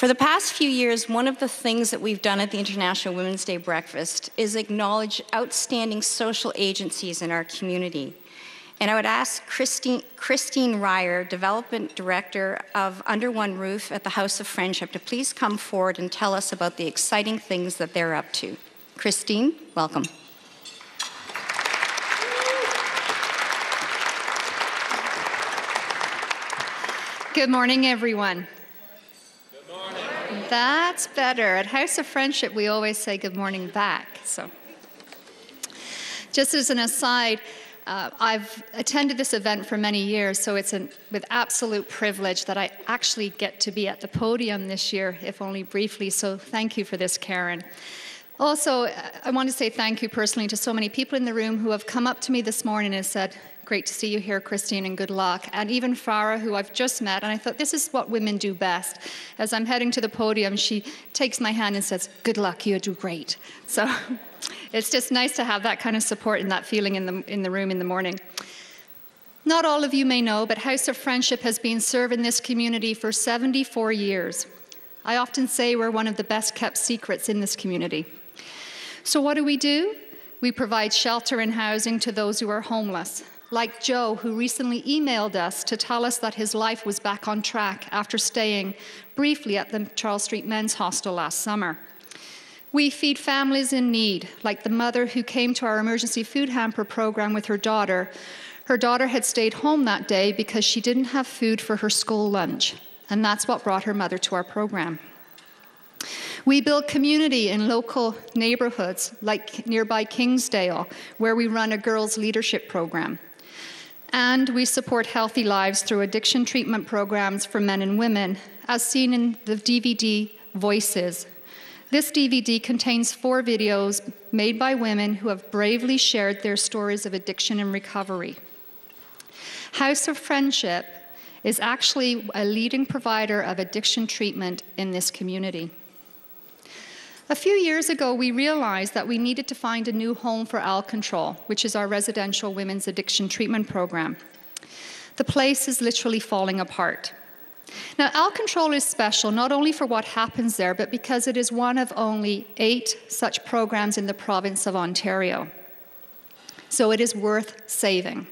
For the past few years, one of the things that we've done at the International Women's Day Breakfast is acknowledge outstanding social agencies in our community. And I would ask Christine Rier, Development Director of Under One Roof at the House of Friendship, to please come forward and tell us about the exciting things that they're up to. Christine, welcome. Good morning, everyone. Good morning. That's better. At House of Friendship, we always say good morning back. So, just as an aside, I've attended this event for many years, so it's with absolute privilege that I actually get to be at the podium this year, if only briefly. So, thank you for this, Karen. Also, I want to say thank you personally to so many people in the room who have come up to me this morning and said, "Great to see you here, Christine, and good luck." And even Farah, who I've just met, and I thought this is what women do best. As I'm heading to the podium, she takes my hand and says, "Good luck, you do great." So it's just nice to have that kind of support and that feeling in the room in the morning. Not all of you may know, but House of Friendship has been serving this community for 74 years. I often say we're one of the best kept secrets in this community. So what do? We provide shelter and housing to those who are homeless, like Joe, who recently emailed us to tell us that his life was back on track after staying briefly at the Charles Street Men's Hostel last summer. We feed families in need, like the mother who came to our emergency food hamper program with her daughter. Her daughter had stayed home that day because she didn't have food for her school lunch, and that's what brought her mother to our program. We build community in local neighborhoods, like nearby Kingsdale, where we run a girls' leadership program. And we support healthy lives through addiction treatment programs for men and women, as seen in the DVD Voices. This DVD contains 4 videos made by women who have bravely shared their stories of addiction and recovery. House of Friendship is actually a leading provider of addiction treatment in this community. A few years ago, we realized that we needed to find a new home for Alcontrol, which is our residential women's addiction treatment program. The place is literally falling apart. Now, Alcontrol is special not only for what happens there, but because it is one of only 8 such programs in the province of Ontario. So it is worth saving.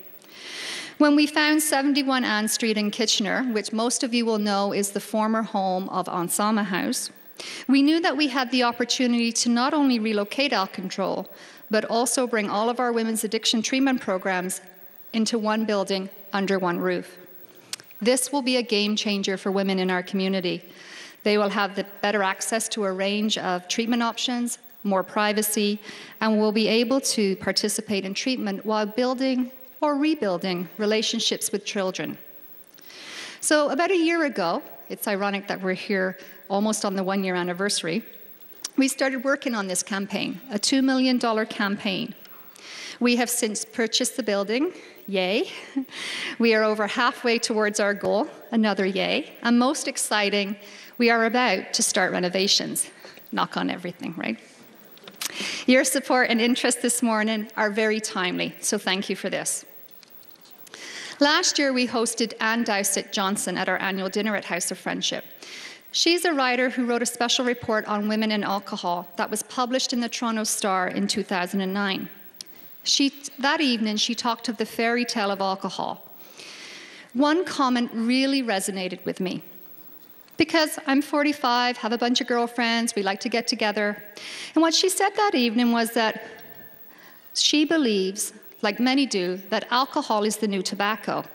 When we found 71 Ann Street in Kitchener, which most of you will know is the former home of Ensama House, we knew that we had the opportunity to not only relocate Alcontrol, but also bring all of our women's addiction treatment programs into one building under one roof. This will be a game changer for women in our community. They will have the better access to a range of treatment options, more privacy, and will be able to participate in treatment while building or rebuilding relationships with children. So about a year ago, it's ironic that we're here almost on the 1-year anniversary, we started working on this campaign, a $2 million campaign. We have since purchased the building, yay. We are over halfway towards our goal, another yay. And most exciting, we are about to start renovations. Knock on everything, right? Your support and interest this morning are very timely, so thank you for this. Last year, we hosted Ann Dowsett Johnson at our annual dinner at House of Friendship. She's a writer who wrote a special report on women and alcohol that was published in the Toronto Star in 2009. That evening, she talked of the fairy tale of alcohol. One comment really resonated with me. Because I'm 45, have a bunch of girlfriends, we like to get together. And what she said that evening was that she believes, like many do, that alcohol is the new tobacco.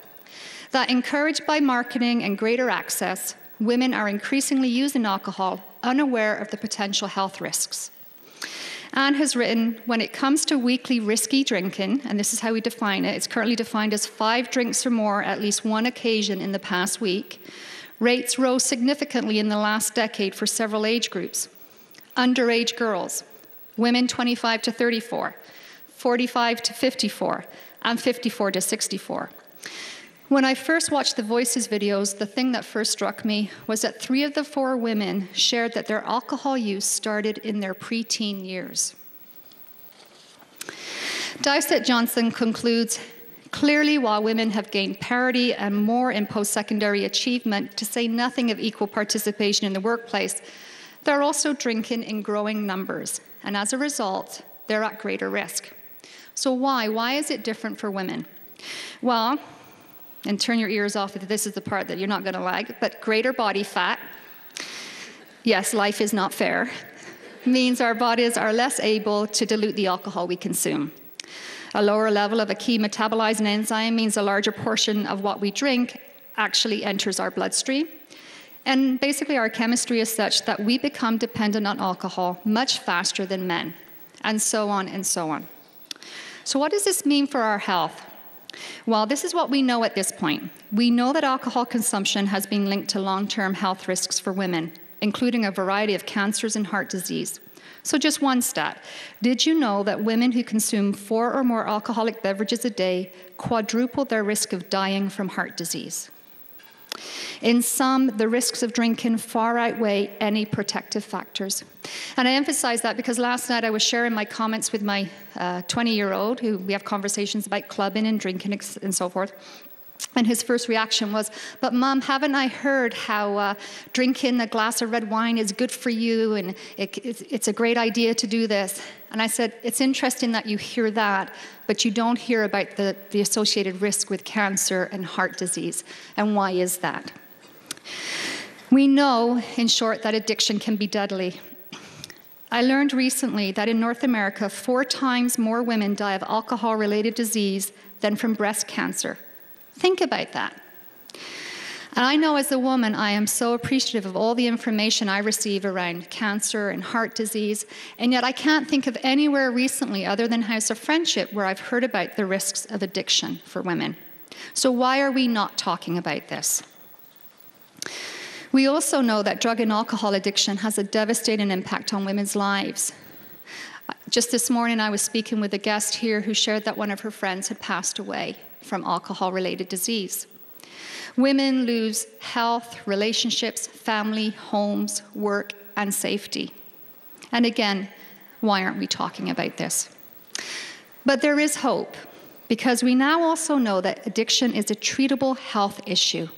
That encouraged by marketing and greater access, women are increasingly using alcohol, unaware of the potential health risks. Anne has written, when it comes to weekly risky drinking, and this is how we define it, it's currently defined as 5 drinks or more at least one occasion in the past week. Rates rose significantly in the last decade for several age groups. Underage girls, women 25 to 34, 45 to 54, and 54 to 64. When I first watched the Voices videos, the thing that first struck me was that 3 of the 4 women shared that their alcohol use started in their preteen years. Dowsett Johnson concludes, Clearly, while women have gained parity and more in post-secondary achievement, to say nothing of equal participation in the workplace, they're also drinking in growing numbers. And as a result, they're at greater risk. So why? Why is it different for women? Well, and turn your ears off if this is the part that you're not going to like, but greater body fat, yes, life is not fair, means our bodies are less able to dilute the alcohol we consume. A lower level of a key metabolizing enzyme means a larger portion of what we drink actually enters our bloodstream. And basically our chemistry is such that we become dependent on alcohol much faster than men, and so on and so on. So what does this mean for our health? Well, this is what we know at this point. We know that alcohol consumption has been linked to long-term health risks for women, including a variety of cancers and heart disease. So just one stat. Did you know that women who consume 4 or more alcoholic beverages a day quadruple their risk of dying from heart disease? In sum, the risks of drinking far outweigh any protective factors. And I emphasize that because last night I was sharing my comments with my 20-year-old, who we have conversations about clubbing and drinking and so forth. And his first reaction was, "But Mom, haven't I heard how drinking a glass of red wine is good for you, and it's a great idea to do this?" And I said, "It's interesting that you hear that, but you don't hear about the associated risk with cancer and heart disease. And why is that?" We know, in short, that addiction can be deadly. I learned recently that in North America, 4 times more women die of alcohol-related disease than from breast cancer. Think about that. And I know as a woman, I am so appreciative of all the information I receive around cancer and heart disease, and yet I can't think of anywhere recently other than House of Friendship where I've heard about the risks of addiction for women. So why are we not talking about this? We also know that drug and alcohol addiction has a devastating impact on women's lives. Just this morning, I was speaking with a guest here who shared that one of her friends had passed away from alcohol-related disease. Women lose health, relationships, family, homes, work, and safety. And again, why aren't we talking about this? But there is hope, because we now also know that addiction is a treatable health issue.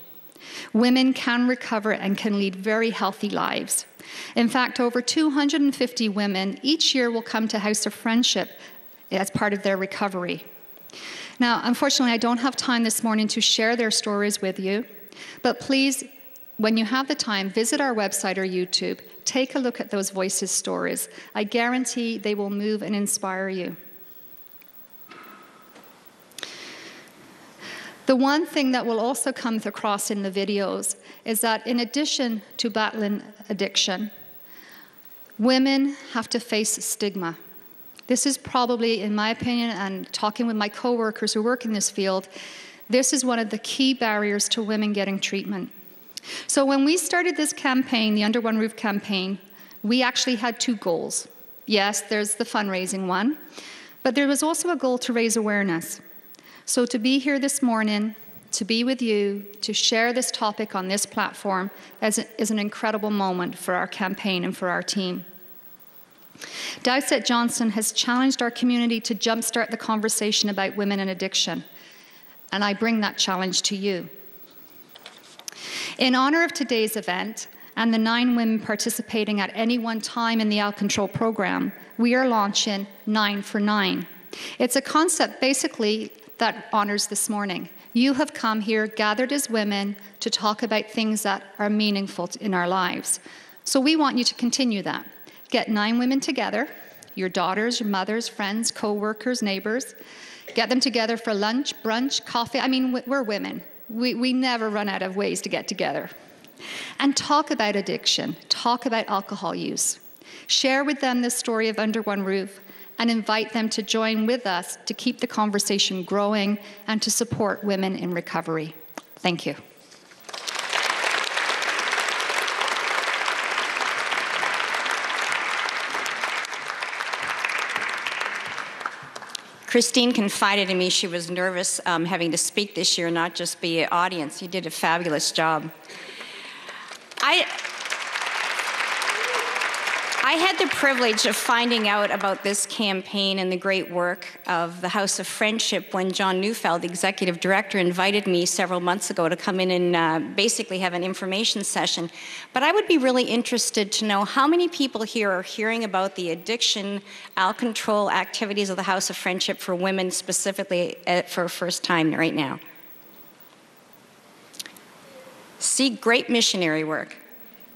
Women can recover and can lead very healthy lives. In fact, over 250 women each year will come to House of Friendship as part of their recovery. Now, unfortunately, I don't have time this morning to share their stories with you, but please, when you have the time, visit our website or YouTube. Take a look at those voices' stories. I guarantee they will move and inspire you. The one thing that will also come across in the videos is that in addition to battling addiction, women have to face stigma. This is probably, in my opinion, and talking with my coworkers who work in this field, this is one of the key barriers to women getting treatment. So when we started this campaign, the Under One Roof campaign, we actually had 2 goals. Yes, there's the fundraising one, but there was also a goal to raise awareness. So to be here this morning, to be with you, to share this topic on this platform is an incredible moment for our campaign and for our team. Dowsett Johnson has challenged our community to jumpstart the conversation about women and addiction, and I bring that challenge to you. In honor of today's event and the 9 women participating at any one time in the Alcontrol program, we are launching 9 for 9. It's a concept basically that honors this morning. You have come here gathered as women to talk about things that are meaningful in our lives. So we want you to continue that. Get 9 women together, your daughters, your mothers, friends, co-workers, neighbors. Get them together for lunch, brunch, coffee. I mean, we're women. We never run out of ways to get together. And talk about addiction. Talk about alcohol use. Share with them the story of Under One Roof and invite them to join with us to keep the conversation growing and to support women in recovery. Thank you. Christine confided in me she was nervous having to speak this year, not just be an audience. You did a fabulous job. I I had the privilege of finding out about this campaign and the great work of the House of Friendship when John Neufeld, the executive director, invited me several months ago to come in and basically have an information session. But I would be really interested to know how many people here are hearing about the addiction, Alcontrol activities of the House of Friendship for women specifically for the first time right now. See, great missionary work.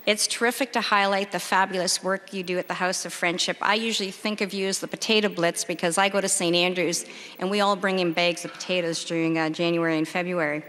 It's terrific to highlight the fabulous work you do at the House of Friendship. I usually think of you as the potato blitz because I go to St. Andrews and we all bring in bags of potatoes during January and February.